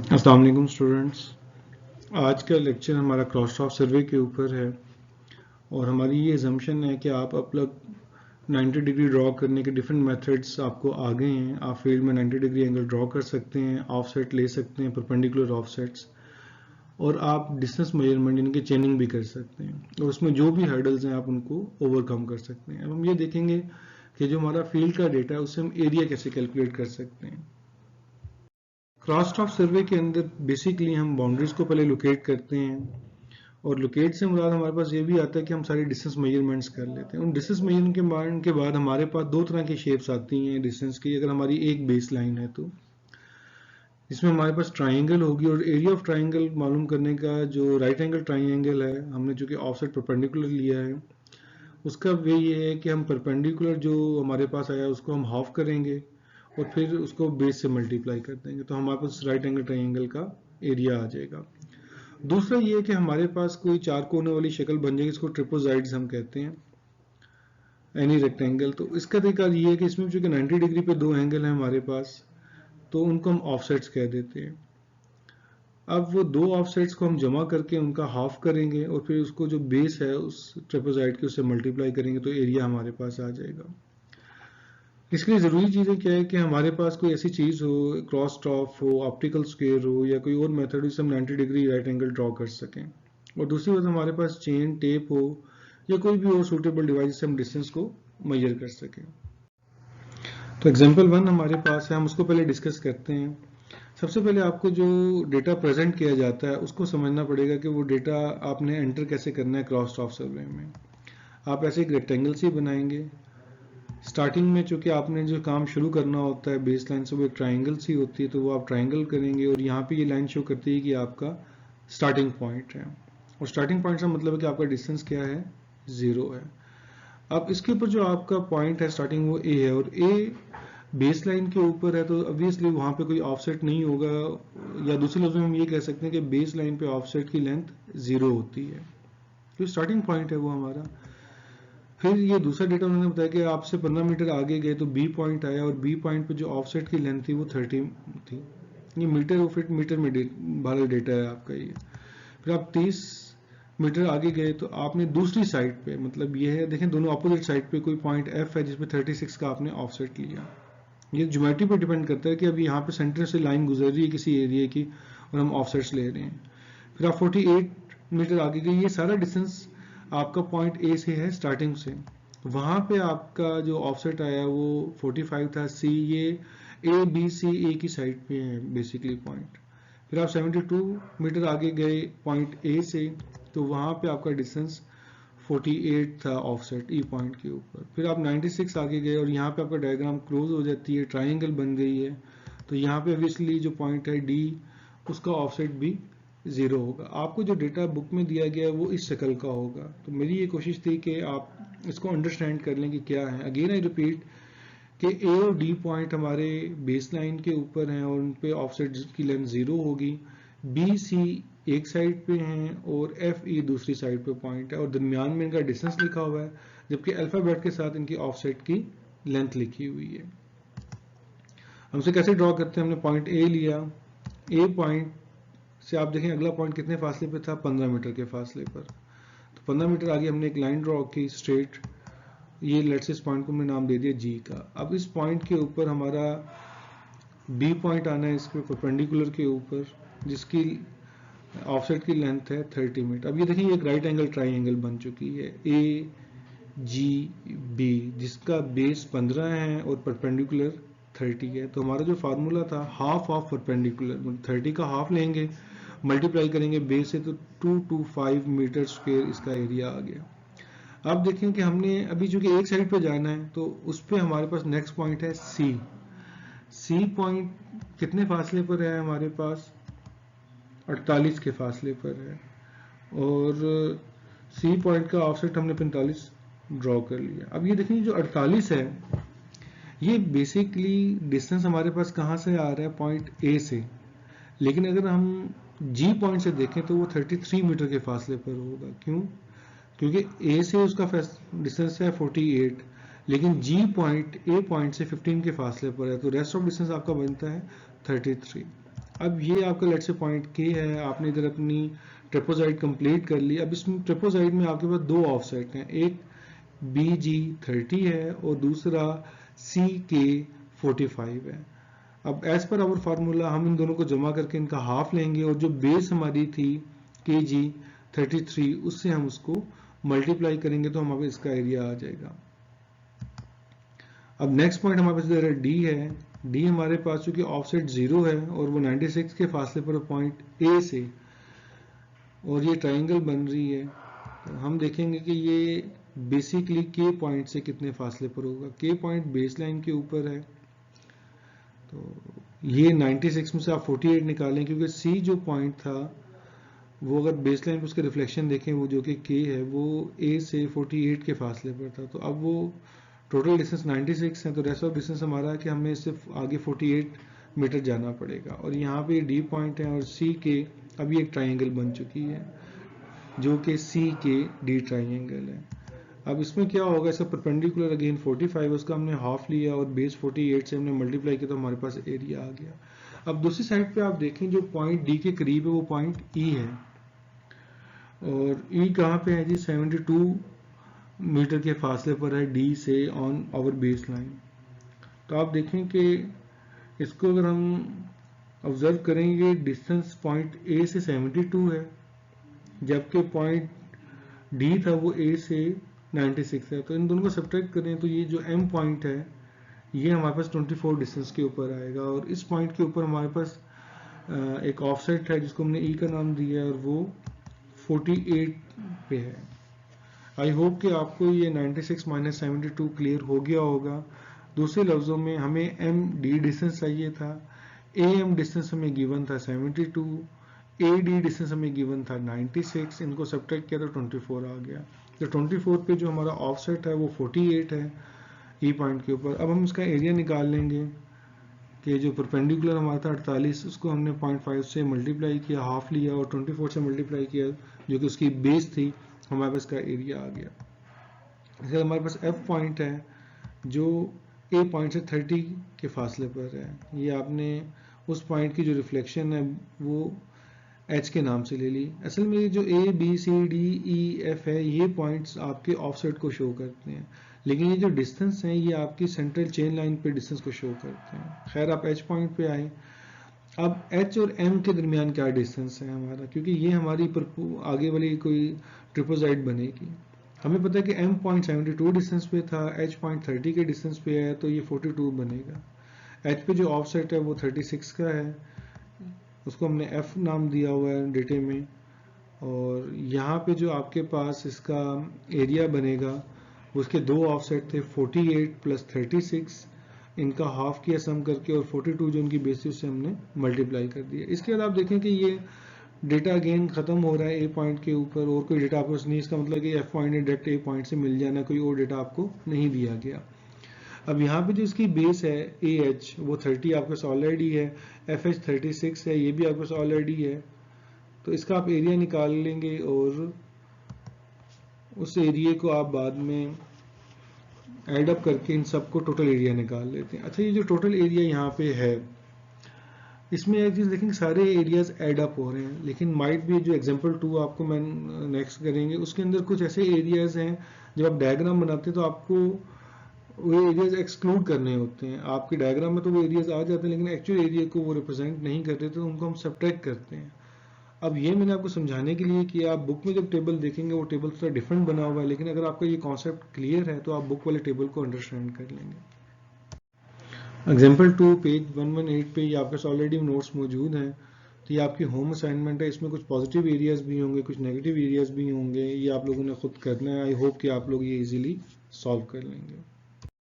अस्सलाम वालेकुम स्टूडेंट्स। आज का लेक्चर हमारा क्रॉसटॉक सर्वे के ऊपर है और हमारी ये अजम्पशन है कि आप अपना 90 डिग्री ड्रॉ करने के डिफरेंट मेथड्स आपको आ गए हैं। आप फील्ड में 90 डिग्री एंगल ड्रॉ कर सकते हैं, ऑफसेट ले सकते हैं, परपेंडिकुलर ऑफसेट्स, और आप डिस्टेंस मेजरमेंट इनके चेनिंग भी कर सकते हैं और उसमें जो भी हर्डल्स हैं आप उनको ओवरकम कर सकते हैं। अब हम ये देखेंगे कि जो हमारा फील्ड का डेटा है उससे हम एरिया कैसे कैलकुलेट कर सकते हैं। क्रॉसटॉक सर्वे के अंदर बेसिकली हम बाउंड्रीज को पहले लोकेट करते हैं और लोकेट से मुराद हमारे पास ये भी आता है कि हम सारी डिस्टेंस मेजरमेंट्स कर लेते हैं। उन डिस्टेंस मेजरमेंट के बाद हमारे पास दो तरह की शेप्स आती हैं डिस्टेंस की। अगर हमारी एक बेस लाइन है तो इसमें हमारे पास ट्राइंगल होगी और एरिया ऑफ ट्राइंगल मालूम करने का जो राइट एंगल ट्राइंगल है, हमने चूंकि ऑफसेट परपेंडिकुलर लिया है, उसका वे ये है कि हम परपेंडिकुलर जो हमारे पास आया उसको हम हाफ करेंगे और फिर उसको बेस से मल्टीप्लाई कर देंगे तो हमारे पास राइट एंगल ट्राइंगल का एरिया आ जाएगा। दूसरा ये है कि हमारे पास कोई चार कोने वाली शक्ल बन जाएगी, इसको ट्रिपोजाइड्स हम कहते हैं, एनी रेक्टेंगल। तो इसका तरीका ये है कि इसमें चूंकि 90 डिग्री पे दो एंगल हैं हमारे पास, तो उनको हम ऑफसेट्स कह देते हैं। अब वो दो ऑफसेट्स को हम जमा करके उनका हाफ करेंगे और फिर उसको जो बेस है उस ट्रिपोजाइड के उससे मल्टीप्लाई करेंगे तो एरिया हमारे पास आ जाएगा। इसके लिए ज़रूरी चीज़ें क्या है कि हमारे पास कोई ऐसी चीज़ हो, क्रॉस टॉप हो, ऑप्टिकल स्क्वायर हो या कोई और मेथड जिससे हम 90 डिग्री राइट एंगल ड्रॉ कर सकें, और दूसरी बात हमारे पास चेन टेप हो या कोई भी और सूटेबल डिवाइस से हम डिस्टेंस को मेजर कर सकें। तो एग्जांपल 1 हमारे पास है, हम उसको पहले डिस्कस करते हैं। सबसे पहले आपको जो डेटा प्रेजेंट किया जाता है उसको समझना पड़ेगा कि वो डेटा आपने एंटर कैसे करना है क्रॉस टॉप सर्वे में। आप ऐसे एक रेक्टेंगल से बनाएंगे। स्टार्टिंग में चूंकि आपने जो काम शुरू करना होता है बेस लाइन से वो एक ट्राइंगल सी होती है, तो वो आप ट्राइंगल करेंगे और यहाँ पे ये लाइन शो करती है कि आपका स्टार्टिंग पॉइंट है, और स्टार्टिंग पॉइंट से मतलब है कि आपका डिस्टेंस क्या है, 0 है। अब इसके ऊपर जो आपका पॉइंट है स्टार्टिंग वो ए है और ए बेस लाइन के ऊपर है, तो ऑब्वियसली वहाँ पे कोई ऑफसेट नहीं होगा, या दूसरे लफ्ज़ों में हम ये कह सकते हैं कि बेस लाइन पे ऑफसेट की लेंथ 0 होती है, जो स्टार्टिंग पॉइंट है वो हमारा। फिर ये दूसरा डेटा उन्होंने बताया कि आपसे 15 मीटर आगे गए तो बी पॉइंट आया और बी पॉइंट पे जो ऑफसेट की लेंथ थी वो 30 थी। ये मीटर और फिट मीटर में वाला डेटा है आपका ये। फिर आप 30 मीटर आगे गए तो आपने दूसरी साइड पे, मतलब ये है, देखें दोनों अपोजिट साइड पे कोई पॉइंट एफ है जिसपे 36 का आपने ऑफसेट लिया। ये ज्योमेट्री पे डिपेंड करता है कि अभी यहाँ पे सेंटर से लाइन गुजर रही है किसी एरिया की और हम ऑफसेट्स ले रहे हैं। फिर आप 48 मीटर आगे गए, ये सारा डिस्टेंस आपका पॉइंट ए से है स्टार्टिंग से। वहाँ पे आपका जो ऑफसेट आया वो 45 था। सी ये ए बी सी ए की साइड पे है बेसिकली पॉइंट। फिर आप 72 मीटर आगे गए पॉइंट ए से, तो वहाँ पे आपका डिस्टेंस 48 था ऑफसेट ई पॉइंट के ऊपर। फिर आप 96 आगे गए और यहाँ पे आपका डायग्राम क्लोज हो जाती है, ट्राइंगल बन गई है, तो यहाँ पे ऑब्वियसली जो पॉइंट है डी, उसका ऑफसेट भी 0 होगा। आपको जो डेटा बुक में दिया गया है वो इस शक्ल का होगा, तो मेरी ये कोशिश थी कि आप इसको अंडरस्टैंड कर लें कि क्या है। अगेन आई रिपीट कि ए और डी पॉइंट हमारे बेस लाइन के ऊपर हैं और उन पे ऑफसेट की लेंथ 0 होगी। बी सी एक साइड पे हैं और एफ ई दूसरी साइड पे पॉइंट है और दरमियान में इनका डिस्टेंस लिखा हुआ है, जबकि अल्फाबेट के साथ इनकी ऑफसेट की लेंथ लिखी हुई है। हमसे कैसे ड्रॉ करते हैं, हमने पॉइंट ए लिया, ए पॉइंट से आप देखें अगला पॉइंट कितने फासले पे था, 15 मीटर के फासले पर। तो 15 मीटर आगे हमने एक लाइन ड्रॉ की स्ट्रेट, ये लेट्स इस पॉइंट को हमने नाम दे दिया जी का। अब इस पॉइंट के ऊपर हमारा बी पॉइंट आना है इसके परपेंडिकुलर के ऊपर, जिसकी ऑफसेट की लेंथ है 30 मीटर। अब ये देखिए एक राइट एंगल ट्राइंगल बन चुकी है ए जी बी, जिसका बेस 15 है और परपेंडिकुलर 30 है। तो हमारा जो फार्मूला था हाफ ऑफ परपेंडिकुलर, 30 का हाफ लेंगे, मल्टीप्लाई करेंगे बेस से, तो 225 मीटर स्क्वायर इसका एरिया आ गया। अब देखें कि हमने अभी चूंकि एक साइड पे जाना है तो उस पर हमारे पास नेक्स्ट पॉइंट है सी। सी पॉइंट कितने फासले पर है हमारे पास, 48 के फासले पर है, और सी पॉइंट का ऑफसेट हमने 45 ड्रॉ कर लिया। अब ये देखिए जो 48 है ये बेसिकली डिस्टेंस हमारे पास कहाँ से आ रहा है, पॉइंट ए से, लेकिन अगर हम जी पॉइंट से देखें तो वो 33 मीटर के फासले पर होगा। क्यों? क्योंकि ए से उसका डिस्टेंस है 48, लेकिन जी पॉइंट ए पॉइंट से 15 के फासले पर है, तो रेस्ट ऑफ डिस्टेंस आपका बनता है 33। अब ये आपका लेट्स से पॉइंट के है, आपने इधर अपनी ट्रेपोजाइड कंप्लीट कर ली। अब इसमें ट्रेपोजाइड में आपके पास दो ऑफसेट हैं, एक BG30 है और दूसरा CK45 है। अब एज पर आवर फार्मूला हम इन दोनों को जमा करके इनका हाफ लेंगे और जो बेस हमारी थी KG33 उससे हम उसको मल्टीप्लाई करेंगे तो हमारे इसका एरिया आ जाएगा। अब नेक्स्ट पॉइंट हमारे पास इधर D है। D हमारे पास चूंकि ऑफसेट 0 है और वो 96 के फासले पर पॉइंट A से, और ये ट्राइंगल बन रही है, तो हम देखेंगे कि ये बेसिकली K पॉइंट से कितने फासले पर होगा। K पॉइंट बेस लाइन के ऊपर है, तो ये 96 में से आप 48 निकालें, क्योंकि C जो पॉइंट था वो अगर बेस लाइन पर उसके रिफ्लेक्शन देखें, वो जो कि K है वो A से 48 के फासले पर था। तो अब वो टोटल डिस्टेंस 96 है, तो रेस्ट ऑफ डिस्टेंस हमारा है कि हमें सिर्फ आगे 48 मीटर जाना पड़ेगा। और यहाँ पे D पॉइंट है और C के अभी एक ट्राइंगल बन चुकी है जो कि CKD ट्राइंगल है। अब इसमें क्या होगा, इसका परपेंडिकुलर अगेन 45 है, उसका हमने हाफ लिया और बेस 48 से हमने मल्टीप्लाई किया तो हमारे पास एरिया आ गया। अब दूसरी साइड पे आप देखें जो पॉइंट D के करीब है वो पॉइंट E है, और E कहाँ पे है जी, 72 मीटर के फासले पर है D से ऑन आवर बेस लाइन। तो आप देखें कि इसको अगर हम ऑब्जर्व करेंगे, डिस्टेंस पॉइंट A से 72 है, जबकि पॉइंट D था वो A से 96 है। तो इन दोनों को सब्ट्रैक्ट करें तो ये जो M पॉइंट है ये हमारे पास 24 डिस्टेंस के ऊपर आएगा, और इस पॉइंट के ऊपर हमारे पास एक ऑफसेट है जिसको हमने E का नाम दिया है और वो 48 पे है। आई होप कि आपको ये 96 माइनस 72 क्लियर हो गया होगा। दूसरे लफ्ज़ों में हमें MD डिस्टेंस चाहिए था, AM डिस्टेंस हमें गिवन था 72, AD डिस्टेंस हमें गिवन था 96, इनको सब्ट्रैक्ट किया तो 24 आ गया। तो 24 पे जो हमारा ऑफसेट है वो 48 है E पॉइंट के ऊपर। अब हम इसका एरिया निकाल लेंगे कि जो परपेंडिकुलर हमारा था 48, उसको हमने 0.5 से मल्टीप्लाई किया, हाफ लिया और 24 से मल्टीप्लाई किया जो कि उसकी बेस थी, हमारे पास का एरिया आ गया। इसके हमारे पास F पॉइंट है जो A पॉइंट से 30 के फासले पर है। ये आपने उस पॉइंट की जो रिफ्लेक्शन है वो H के नाम से ले ली। असल में ये जो A B C D E F है ये पॉइंट्स आपके ऑफसेट को शो करते हैं, लेकिन ये जो डिस्टेंस है ये आपकी सेंट्रल चेन लाइन पे डिस्टेंस को शो करते हैं। खैर आप H पॉइंट पे आए। अब H और M के दरमियान क्या डिस्टेंस है हमारा, क्योंकि ये हमारी आगे वाली कोई ट्रिपोजाइड बनेगी। हमें पता है कि M पॉइंट 72 डिस्टेंस पे था, H पॉइंट 30 के डिस्टेंस पे है, तो ये 42 बनेगा। H पे जो ऑफसेट है वो 36 का है, उसको हमने F नाम दिया हुआ है डेटे में। और यहाँ पे जो आपके पास इसका एरिया बनेगा उसके दो ऑफसेट थे 48 प्लस 36, इनका हाफ किया सम करके, और 42 जो उनकी बेसिस से हमने मल्टीप्लाई कर दिया। इसके बाद आप देखें कि ये डेटा अगेन खत्म हो रहा है ए पॉइंट के ऊपर, और कोई डेटा आपके पास नहीं, इसका मतलब कि एफ पॉइंट ने डायरेक्ट ए पॉइंट से मिल जाना, कोई और डेटा आपको नहीं दिया गया। अब यहाँ पे जो इसकी बेस है ए एच वो 30 आपके पास ऑलरेडी है, एफ एच 36 है, ये भी आपके पास ऑलरेडी है। तो इसका आप एरिया निकाल लेंगे और उस एरिया को आप बाद में एड अप करके इन सबको टोटल एरिया निकाल लेते हैं। अच्छा, ये जो टोटल एरिया यहाँ पे है इसमें एक चीज़ देखेंगे, सारे एरियाज एड अप हो रहे हैं, लेकिन माइट भी जो एग्जांपल 2 आपको मैं नेक्स्ट करेंगे उसके अंदर कुछ ऐसे एरियाज हैं जब आप डायग्राम बनाते हैं तो आपको वो एरियाज एक्सक्लूड करने होते हैं। आपके डायग्राम में तो वो एरियाज आ जाते हैं लेकिन एक्चुअल एरिया को वो रिप्रेजेंट नहीं करते, तो उनको हम सब्ट्रैक्ट करते हैं। अब ये मैंने आपको समझाने के लिए कि आप बुक में जब टेबल देखेंगे वो टेबल थोड़ा डिफरेंट बना हुआ है, लेकिन अगर आपका ये कॉन्सेप्ट क्लियर है तो आप बुक वाले टेबल को अंडरस्टैंड कर लेंगे। एग्जाम्पल 2 पेज 118 पे ये आपके ऑलरेडी नोट्स मौजूद हैं, तो ये आपकी होम असाइनमेंट है। इसमें कुछ पॉजिटिव एरियाज भी होंगे, कुछ नेगेटिव एरियाज भी होंगे, ये आप लोगों ने खुद करना है। आई होप कि आप लोग ये इजीली सॉल्व कर लेंगे।